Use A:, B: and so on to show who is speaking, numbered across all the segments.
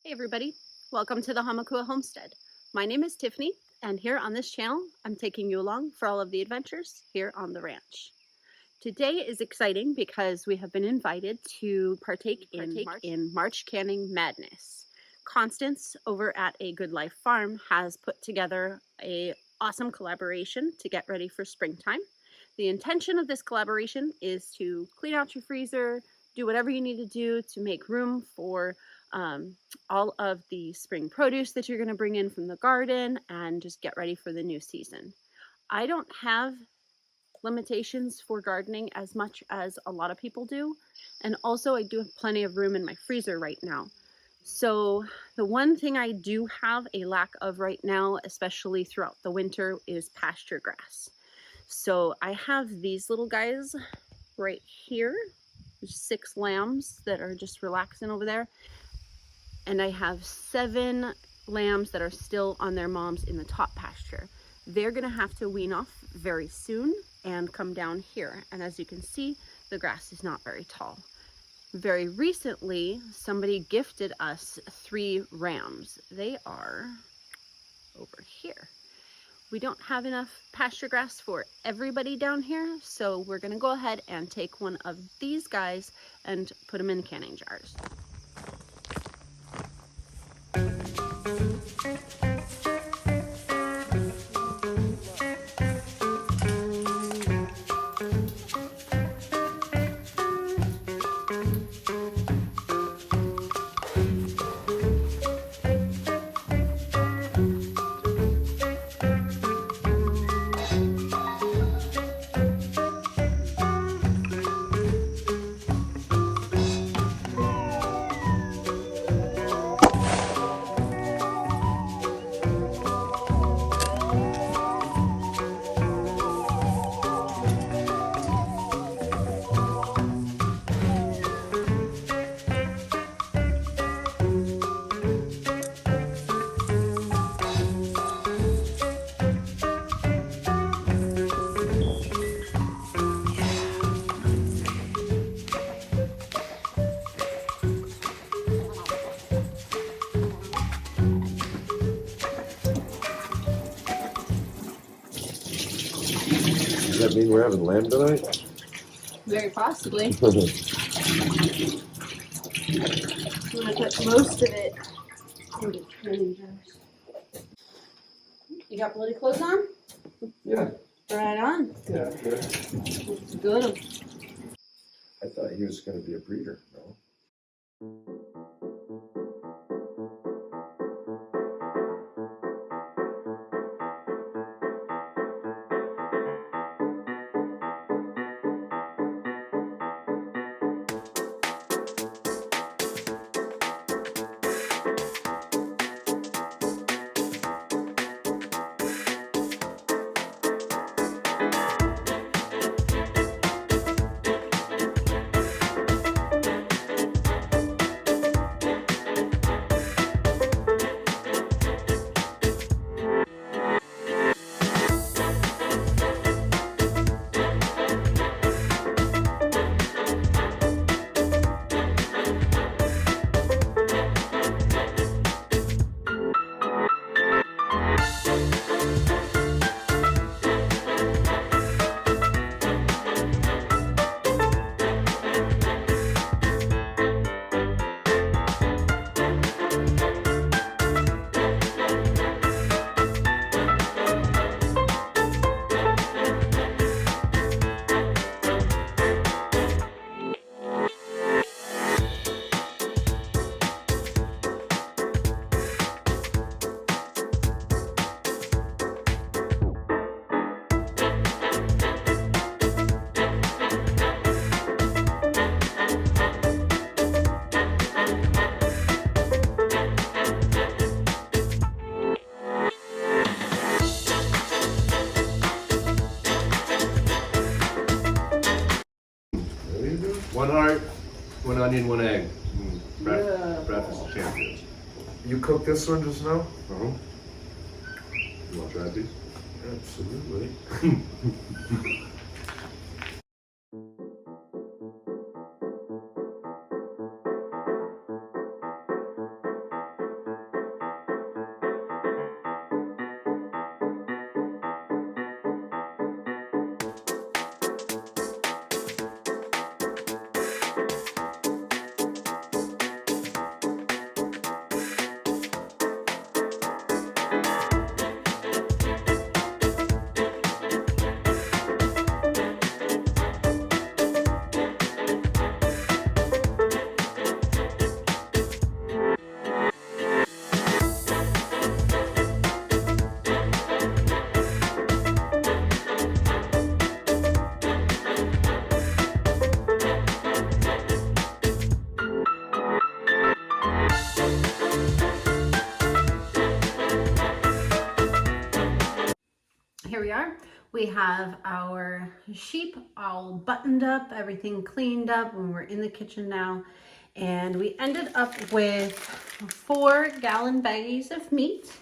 A: Hey everybody, welcome to the Hamakua Homestead. My name is Tiffany, and here on this channel, I'm taking you along for all of the adventures here on the ranch. Today is exciting because we have been invited to partake in March Canning Madness. Constance over at A Good Life Farm has put together an awesome collaboration to get ready for springtime. The intention of this collaboration is to clean out your freezer, do whatever you need to do to make room for all of the spring produce that you're going to bring in from the garden and just get ready for the new season. I don't have limitations for gardening as much as a lot of people do, and also I do have plenty of room in my freezer right now. So the one thing I do have a lack of right now, especially throughout the winter, is pasture grass. So I have these little guys right here. There's 6 lambs that are just relaxing over there, and I have 7 lambs that are still on their moms in the top pasture. They're gonna have to wean off very soon and come down here. And as you can see, the grass is not very tall. Very recently, somebody gifted us 3 rams. They are over here. We don't have enough pasture grass for everybody down here, so we're gonna go ahead and take one of these guys and put them in canning jars.
B: Does that mean we're having lamb tonight?
A: Very possibly. I'm gonna put most of it into canning jars. You got bloody clothes on?
B: Yeah.
A: Right on.
B: Yeah.
A: Good.
B: I thought he was going to be a breeder. No.
C: One heart, one onion, one egg. Breakfast of champions.
B: You cooked this one just now?
C: Uh-huh. You want to try these?
B: Absolutely.
A: here we are. We have our sheep all buttoned up, everything cleaned up, and we're in the kitchen now. And we ended up with 4-gallon baggies of meat.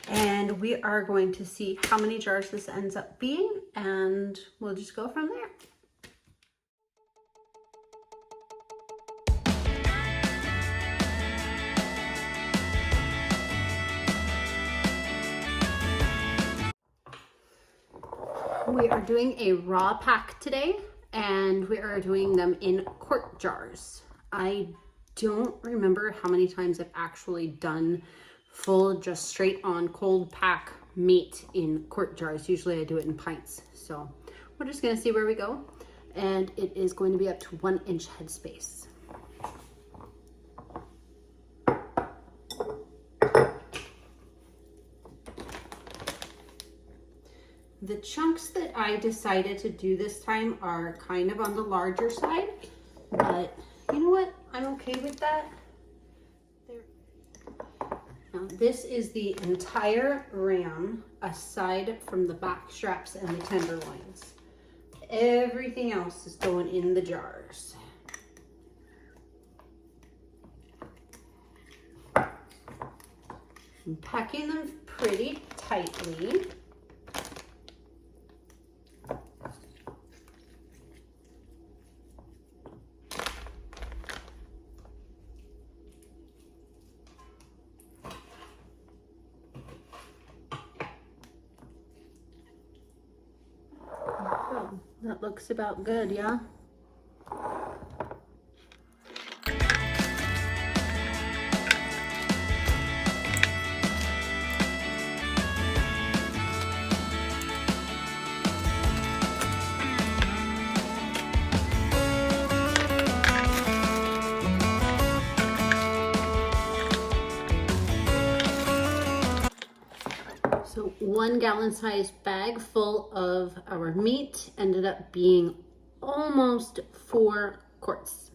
A: And we are going to see how many jars this ends up being, and we'll just go from there. We are doing a raw pack today, and we are doing them in quart jars. I don't remember how many times I've actually done full, just straight on cold pack meat in quart jars. Usually I do it in pints. So we're just gonna see where we go. And it is going to be up to 1 inch headspace. The chunks that I decided to do this time are kind of on the larger side, but you know what? I'm okay with that. Now, this is the entire ram aside from the back straps and the tenderloins. Everything else is going in the jars. I'm packing them pretty tightly. That looks about good, yeah? So 1 gallon size bag full of our meat ended up being almost 4 quarts.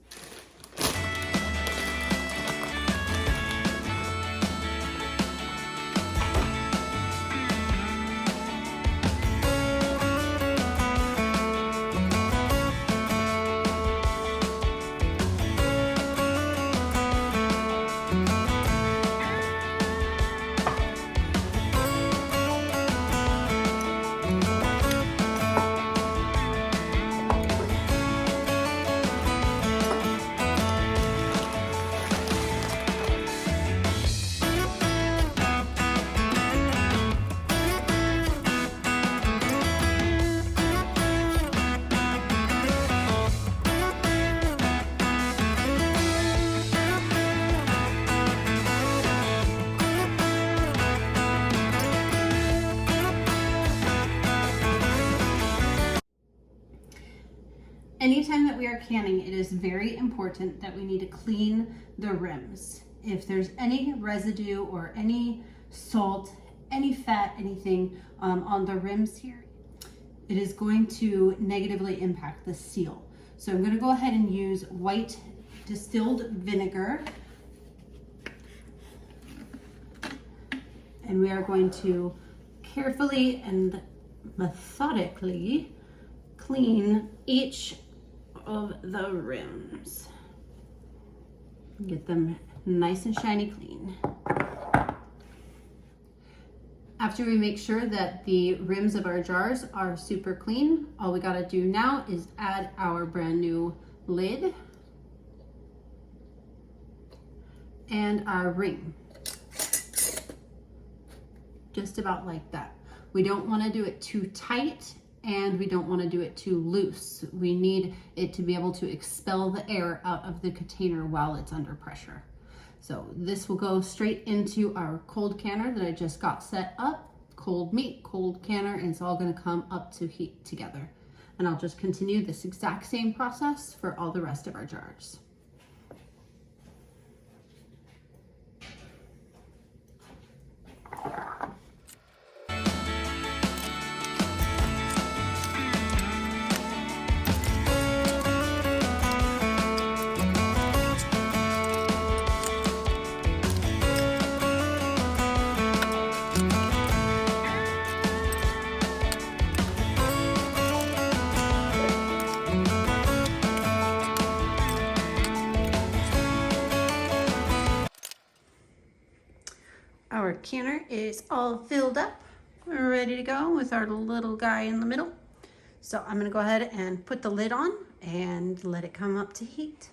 A: Anytime that we are canning, it is very important that we need to clean the rims. If there's any residue or any salt, any fat, anything on the rims here, it is going to negatively impact the seal. So I'm going to go ahead and use white distilled vinegar. And we are going to carefully and methodically clean each of the rims. Get them nice and shiny clean. After we make sure that the rims of our jars are super clean, all we gotta do now is add our brand new lid and our ring. Just about like that. We don't wanna do it too tight and we don't want to do it too loose. We need it to be able to expel the air out of the container while it's under pressure. So this will go straight into our cold canner that I just got set up. Cold meat, cold canner, and it's all going to come up to heat together. And I'll just continue this exact same process for all the rest of our jars. Our canner is all filled up. We're ready to go with our little guy in the middle. So I'm gonna go ahead and put the lid on and let it come up to heat.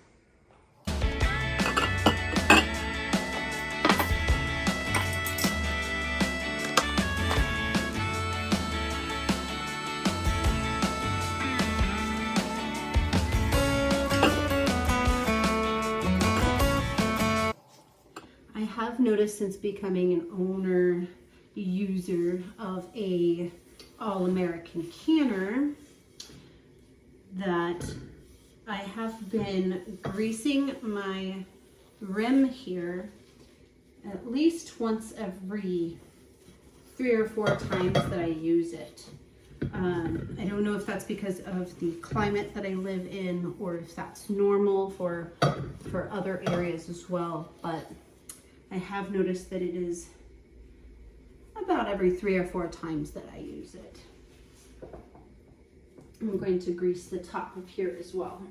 A: I have noticed since becoming an owner user of a All-American canner that I have been greasing my rim here at least once every 3 or 4 times that I use it. I don't know if that's because of the climate that I live in or if that's normal for other areas as well, but I have noticed that it is about every 3 or 4 times that I use it. I'm going to grease the top of here as well.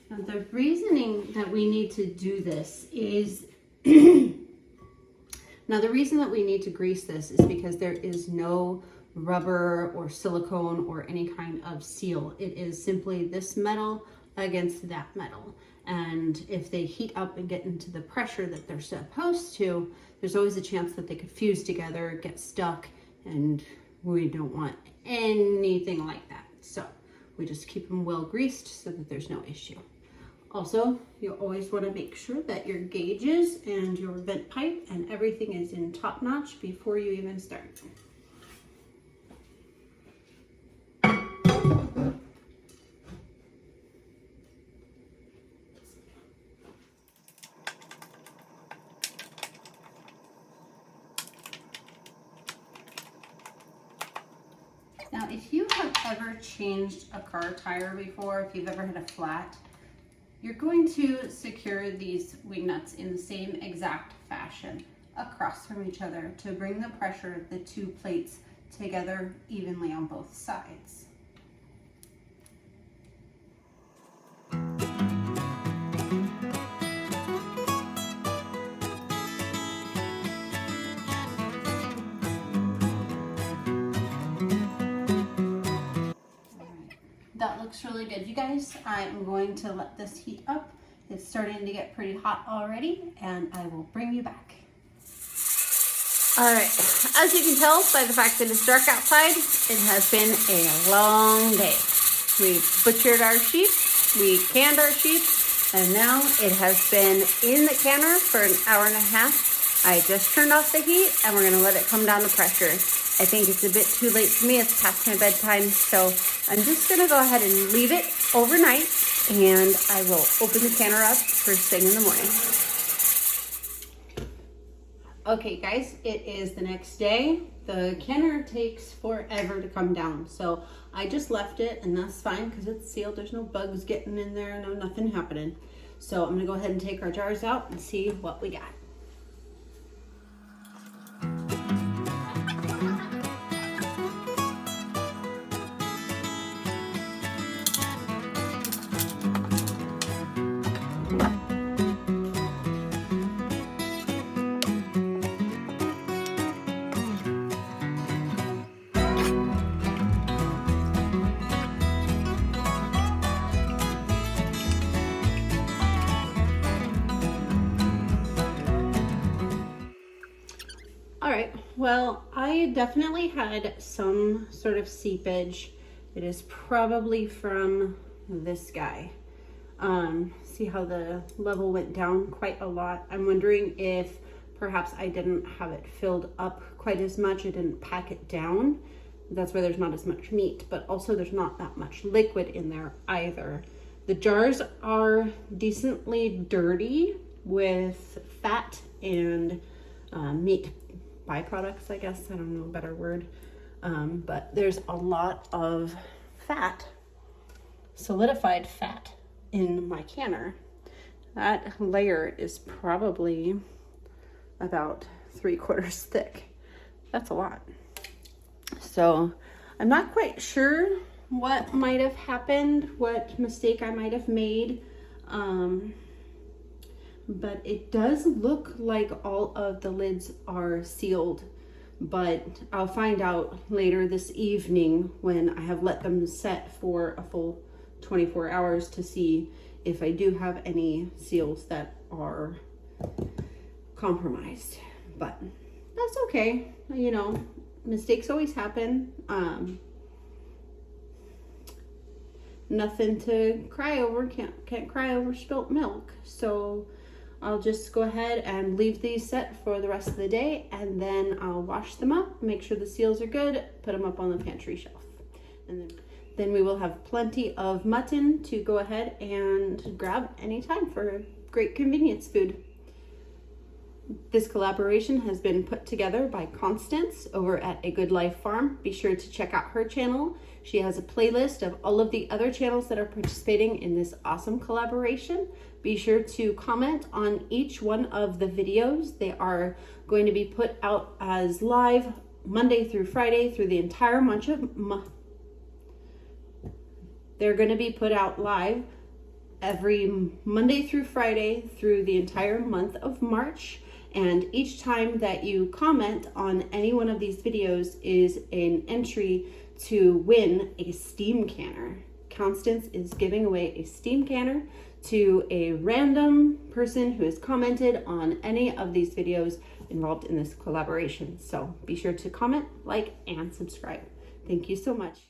A: Now the reasoning that we need to do this is, now the reason that we need to grease this is because there is no rubber or silicone or any kind of seal. It is simply this metal against that metal. And if they heat up and get into the pressure that they're supposed to, there's always a chance that they could fuse together, get stuck, and we don't want anything like that. So we just keep them well greased so that there's no issue. Also, you always want to make sure that your gauges and your vent pipe and everything is in top notch before you even start. Now, if you have ever changed a car tire before, if you've ever had a flat, you're going to secure these wing nuts in the same exact fashion across from each other to bring the pressure of the 2 plates together evenly on both sides. That looks really good, you guys. I'm going to let this heat up. It's starting to get pretty hot already, and I will bring you back. All right, as you can tell by the fact that it's dark outside, it has been a long day. We butchered our sheep, we canned our sheep, and now it has been in the canner for an hour and a half. I just turned off the heat, and we're gonna let it come down to pressure. I think it's a bit too late for me. It's past my bedtime, so I'm just gonna go ahead and leave it overnight, and I will open the canner up first thing in the morning. Okay guys, it is the next day. The canner takes forever to come down, so I just left it, and that's fine because it's sealed. There's no bugs getting in there, no nothing happening. So I'm gonna go ahead and take our jars out and see what we got. All right, well, I definitely had some sort of seepage. It is probably from this guy. See how the level went down quite a lot. I'm wondering if perhaps I didn't have it filled up quite as much. I didn't pack it down. That's why there's not as much meat, but also there's not that much liquid in there either. The jars are decently dirty with fat and meat byproducts, I guess. I don't know a better word. But there's a lot of fat, solidified fat in my canner. That layer is probably about 3/4 thick. That's a lot. So I'm not quite sure what might have happened, what mistake I might have made. but it does look like all of the lids are sealed, but I'll find out later this evening when I have let them set for a full 24 hours to see if I do have any seals that are compromised. But that's okay, you know, mistakes always happen. Nothing to cry over, can't cry over spilt milk. So I'll just go ahead and leave these set for the rest of the day, and then I'll wash them up, make sure the seals are good, put them up on the pantry shelf. And then we will have plenty of mutton to go ahead and grab anytime for great convenience food. This collaboration has been put together by Constance over at A Good Life Farm. Be sure to check out her channel. She has a playlist of all of the other channels that are participating in this awesome collaboration. Be sure to comment on each one of the videos. They are going to be put out as live Monday through Friday through the entire month of They're going to be put out live every Monday through Friday through the entire month of March. And each time that you comment on any one of these videos is an entry to win a steam canner. Constance is giving away a steam canner to a random person who has commented on any of these videos involved in this collaboration. So be sure to comment, like, and subscribe. Thank you so much.